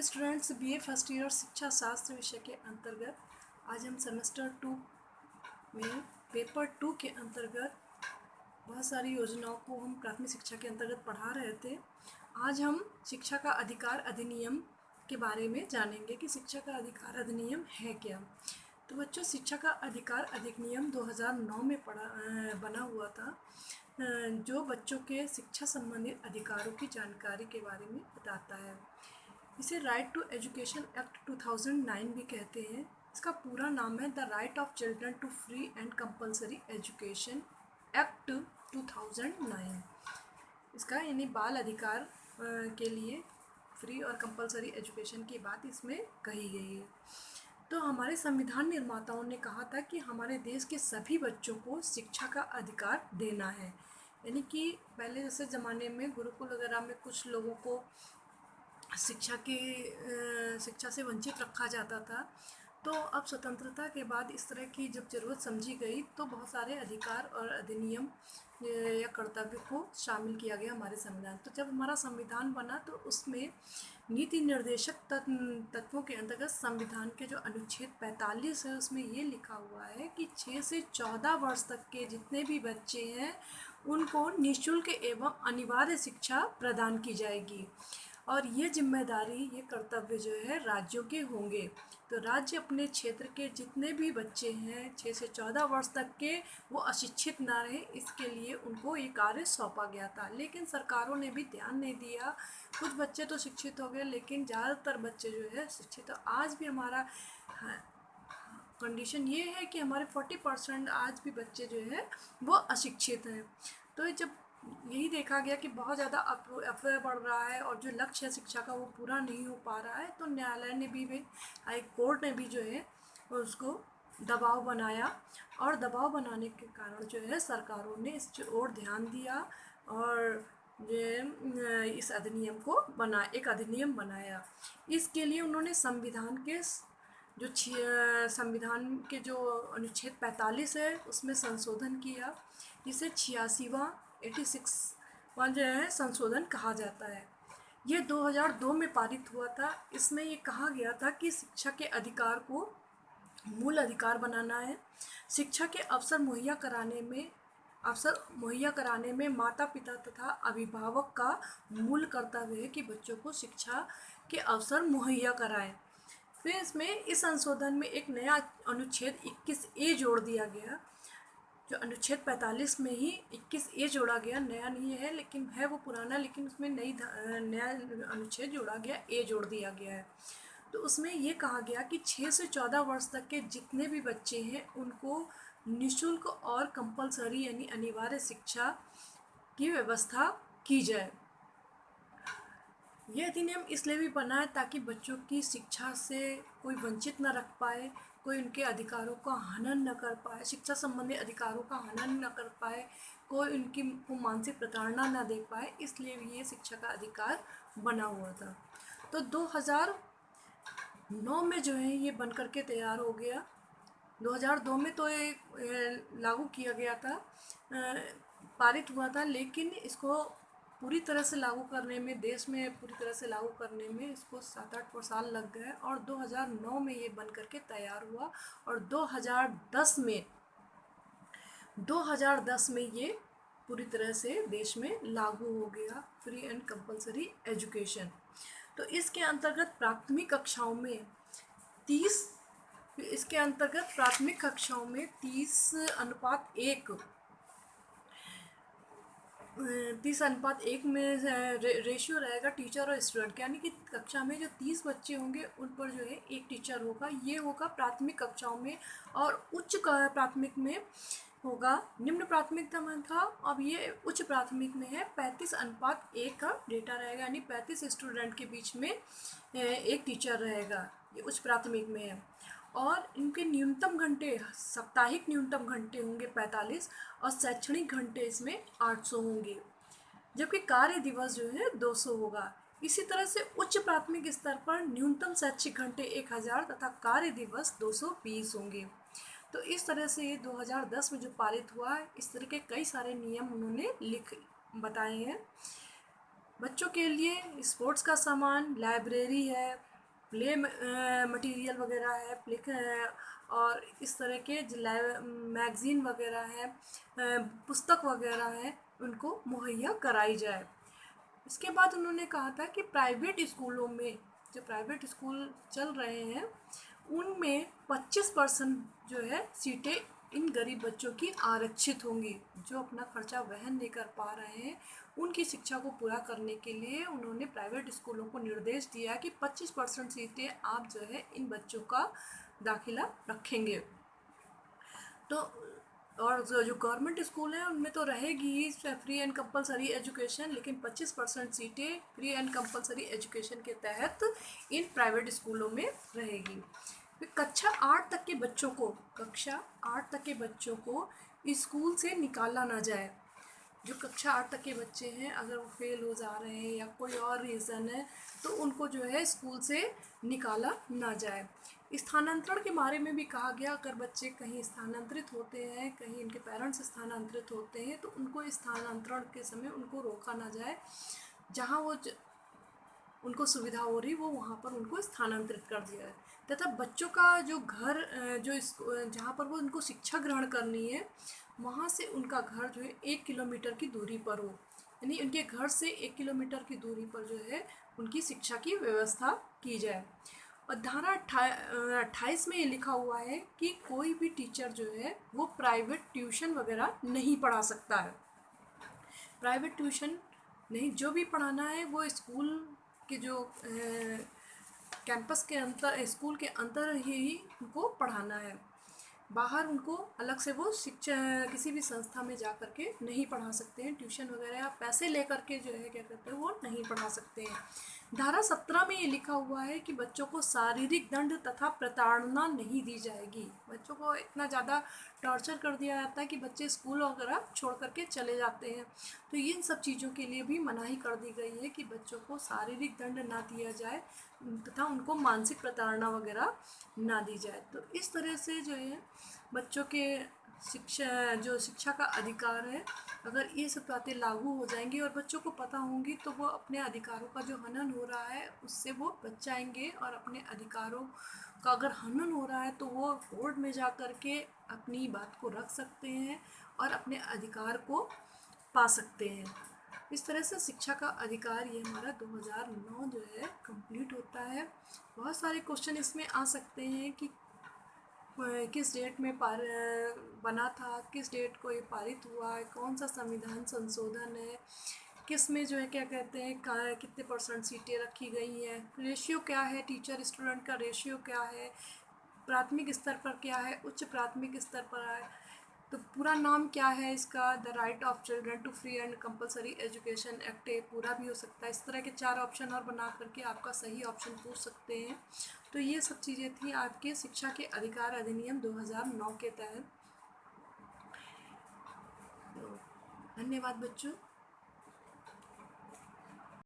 Students, BA first year शिक्षा शास्त्र विषय के अंतर्गत आज हम सेमेस्टर 2 में पेपर 2 के अंतर्गत बहुत सारी योजनाओं को हम प्राथमिक शिक्षा के अंतर्गत पढ़ा रहे थे। आज हम शिक्षा का अधिकार अधिनियम के बारे में जानेंगे कि शिक्षा का अधिकार अधिनियम है क्या। तो बच्चों, शिक्षा का अधिकार अधिनियम 2009 में बना हुआ था, जो बच्चों के शिक्षा संबंधित अधिकारों की जानकारी के बारे में बताता है। इसे राइट टू एजुकेशन एक्ट 2009 भी कहते हैं। इसका पूरा नाम है the right of children to free and compulsory education act 2009। इसका यानी बाल अधिकार के लिए फ्री और कंपलसरी एजुकेशन की बात इसमें कही गई है। तो हमारे संविधान निर्माताओं ने कहा था कि हमारे देश के सभी बच्चों को शिक्षा का अधिकार देना है। यानी कि पहले जैसे ज़माने में गुरुकुल वगैरह में कुछ लोगों को शिक्षा से वंचित रखा जाता था, तो अब स्वतंत्रता के बाद इस तरह की जब ज़रूरत समझी गई तो बहुत सारे अधिकार और अधिनियम या कर्तव्य को शामिल किया गया हमारे संविधान। तो जब हमारा संविधान बना तो उसमें नीति निर्देशक तत्वों के अंतर्गत संविधान के जो अनुच्छेद 45 है उसमें ये लिखा हुआ है कि 6 से 14 वर्ष तक के जितने भी बच्चे हैं उनको निःशुल्क एवं अनिवार्य शिक्षा प्रदान की जाएगी और ये जिम्मेदारी, ये कर्तव्य जो है राज्यों के होंगे। तो राज्य अपने क्षेत्र के जितने भी बच्चे हैं 6 से 14 वर्ष तक के, वो अशिक्षित ना रहे, इसके लिए उनको ये कार्य सौंपा गया था। लेकिन सरकारों ने भी ध्यान नहीं दिया। कुछ बच्चे तो शिक्षित हो गए, लेकिन ज़्यादातर बच्चे जो है शिक्षित। तो आज भी हमारा कंडीशन ये है कि हमारे 40% आज भी बच्चे जो है वो अशिक्षित हैं। तो जब यही देखा गया कि बहुत ज़्यादा अफवाह बढ़ रहा है और जो लक्ष्य है शिक्षा का वो पूरा नहीं हो पा रहा है, तो न्यायालय ने भी हाई कोर्ट ने भी जो है उसको दबाव बनाया और दबाव बनाने के कारण जो है सरकारों ने इस ओर ध्यान दिया और इस अधिनियम को एक अधिनियम बनाया। इसके लिए उन्होंने संविधान के जो अनुच्छेद 45 है उसमें संशोधन किया, जिसे 86वां जो है संशोधन कहा जाता है। ये 2002 में पारित हुआ था। इसमें ये कहा गया था कि शिक्षा के अधिकार को मूल अधिकार बनाना है। शिक्षा के अवसर मुहैया कराने में माता पिता तथा अभिभावक का मूल कर्तव्य है कि बच्चों को शिक्षा के अवसर मुहैया कराएं। फिर इसमें इस संशोधन में एक नया अनुच्छेद 21A जोड़ दिया गया। जो अनुच्छेद 45 में ही 21A जोड़ा गया, नया नहीं है लेकिन है वो पुराना, लेकिन उसमें नया अनुच्छेद जोड़ा गया, ए जोड़ दिया गया है। तो उसमें ये कहा गया कि 6 से 14 वर्ष तक के जितने भी बच्चे हैं उनको निःशुल्क और कंपलसरी यानी अनिवार्य शिक्षा की व्यवस्था की जाए। यह अधिनियम इसलिए भी बना है ताकि बच्चों की शिक्षा से कोई वंचित न रख पाए, कोई उनके अधिकारों का हनन न कर पाए, शिक्षा संबंधी अधिकारों का हनन न कर पाए, कोई उनकी मानसिक प्रताड़ना न दे पाए, इसलिए ये शिक्षा का अधिकार बना हुआ था। तो 2009 में जो है ये बन करके तैयार हो गया। 2002 में तो ये लागू किया गया था, पारित हुआ था, लेकिन इसको पूरी तरह से लागू करने में, देश में पूरी तरह से लागू करने में इसको 7-8 साल लग गए और 2009 में ये बन करके तैयार हुआ और 2010 में ये पूरी तरह से देश में लागू हो गया, फ्री एंड कंपलसरी एजुकेशन। तो इसके अंतर्गत प्राथमिक कक्षाओं में 30:1 में रेशियो रहेगा टीचर और स्टूडेंट, यानी कि कक्षा में जो 30 बच्चे होंगे उन पर जो है एक टीचर होगा। ये होगा प्राथमिक कक्षाओं में। और उच्च प्राथमिक में होगा, निम्न प्राथमिकता में था, अब ये उच्च प्राथमिक में है, 35:1 का डेटा रहेगा, यानी 35 स्टूडेंट के बीच में एक टीचर रहेगा। ये उच्च प्राथमिक में है। और इनके न्यूनतम घंटे, साप्ताहिक न्यूनतम घंटे होंगे 45 और शैक्षणिक घंटे इसमें 800 होंगे, जबकि कार्य दिवस जो है 200 होगा। इसी तरह से उच्च प्राथमिक स्तर पर न्यूनतम शैक्षिक घंटे 1000 तथा कार्य दिवस 220 होंगे। तो इस तरह से ये 2010 में जो पारित हुआ है, इस तरह के कई सारे नियम उन्होंने बताए हैं। बच्चों के लिए स्पोर्ट्स का सामान, लाइब्रेरी है, प्ले मटेरियल वगैरह है, प्ले और इस तरह के मैगज़ीन वगैरह है, पुस्तक वगैरह है, उनको मुहैया कराई जाए। इसके बाद उन्होंने कहा था कि प्राइवेट स्कूलों में, जो प्राइवेट स्कूल चल रहे हैं उनमें 25% जो है सीटें इन गरीब बच्चों की आरक्षित होंगी। जो अपना खर्चा वहन नहीं कर पा रहे हैं उनकी शिक्षा को पूरा करने के लिए उन्होंने प्राइवेट स्कूलों को निर्देश दिया कि 25% सीटें आप जो है इन बच्चों का दाखिला रखेंगे। तो और जो गवर्नमेंट स्कूल है उनमें तो रहेगी ही फ्री एंड कंपलसरी एजुकेशन, लेकिन 25% सीटें फ्री एंड कंपलसरी एजुकेशन के तहत इन प्राइवेट स्कूलों में रहेगी। कक्षा 8 तक के बच्चों को स्कूल से निकाला ना जाए। जो कक्षा 8 तक के बच्चे हैं अगर वो फेल हो जा रहे हैं या कोई और रीज़न है तो उनको जो है स्कूल से निकाला ना जाए। स्थानांतरण के बारे में भी कहा गया, अगर बच्चे कहीं स्थानांतरित होते हैं, कहीं इनके पेरेंट्स स्थानांतरित होते हैं तो उनको स्थानांतरण के समय उनको रोका ना जाए। जहाँ वो उनको सुविधा हो रही वो वहाँ पर उनको स्थानांतरित कर दिया है। तथा बच्चों का जो घर जहाँ पर वो उनको शिक्षा ग्रहण करनी है वहाँ से उनका घर जो है 1 किलोमीटर की दूरी पर हो, यानी उनके घर से 1 किलोमीटर की दूरी पर जो है उनकी शिक्षा की व्यवस्था की जाए। और धारा 28 में ये लिखा हुआ है कि कोई भी टीचर जो है वो प्राइवेट ट्यूशन वगैरह नहीं पढ़ा सकता है। प्राइवेट ट्यूशन नहीं, जो भी पढ़ाना है वो स्कूल के जो कैंपस के अंदर, स्कूल के अंदर ही उनको पढ़ाना है। बाहर उनको अलग से वो शिक्षा किसी भी संस्था में जा कर के नहीं पढ़ा सकते हैं। ट्यूशन वगैरह आप पैसे ले कर के जो है क्या करते हैं वो नहीं पढ़ा सकते हैं। धारा 17 में ये लिखा हुआ है कि बच्चों को शारीरिक दंड तथा प्रताड़ना नहीं दी जाएगी। बच्चों को इतना ज़्यादा टॉर्चर कर दिया जाता है कि बच्चे स्कूल वगैरह छोड़ करके चले जाते हैं। तो इन सब चीज़ों के लिए भी मनाही कर दी गई है कि बच्चों को शारीरिक दंड ना दिया जाए तथा उनको मानसिक प्रताड़ना वगैरह ना दी जाए। तो इस तरह से जो है बच्चों के शिक्षा का अधिकार है, अगर ये सब बातें लागू हो जाएंगी और बच्चों को पता होंगी तो वो अपने अधिकारों का जो हनन हो रहा है उससे वो बच जाएंगे। और अपने अधिकारों का अगर हनन हो रहा है तो वो कोर्ट में जा कर के अपनी बात को रख सकते हैं और अपने अधिकार को पा सकते हैं। इस तरह से शिक्षा का अधिकार ये हमारा 2009 जो है कंप्लीट होता है। बहुत सारे क्वेश्चन इसमें आ सकते हैं कि किस डेट में बना था, किस डेट को ये पारित हुआ है, कौन सा संविधान संशोधन है, किस में जो है क्या कहते हैं कितने % सीटें रखी गई हैं, रेशियो क्या है, टीचर स्टूडेंट का रेशियो क्या है, प्राथमिक स्तर पर क्या है, उच्च प्राथमिक स्तर पर है, तो पूरा नाम क्या है इसका, the right of children to free and compulsory education act पूरा भी हो सकता है। इस तरह के 4 ऑप्शन और बना करके आपका सही ऑप्शन पूछ सकते हैं। तो ये सब चीज़ें थी आपके शिक्षा के अधिकार अधिनियम 2009 के तहत। धन्यवाद बच्चों।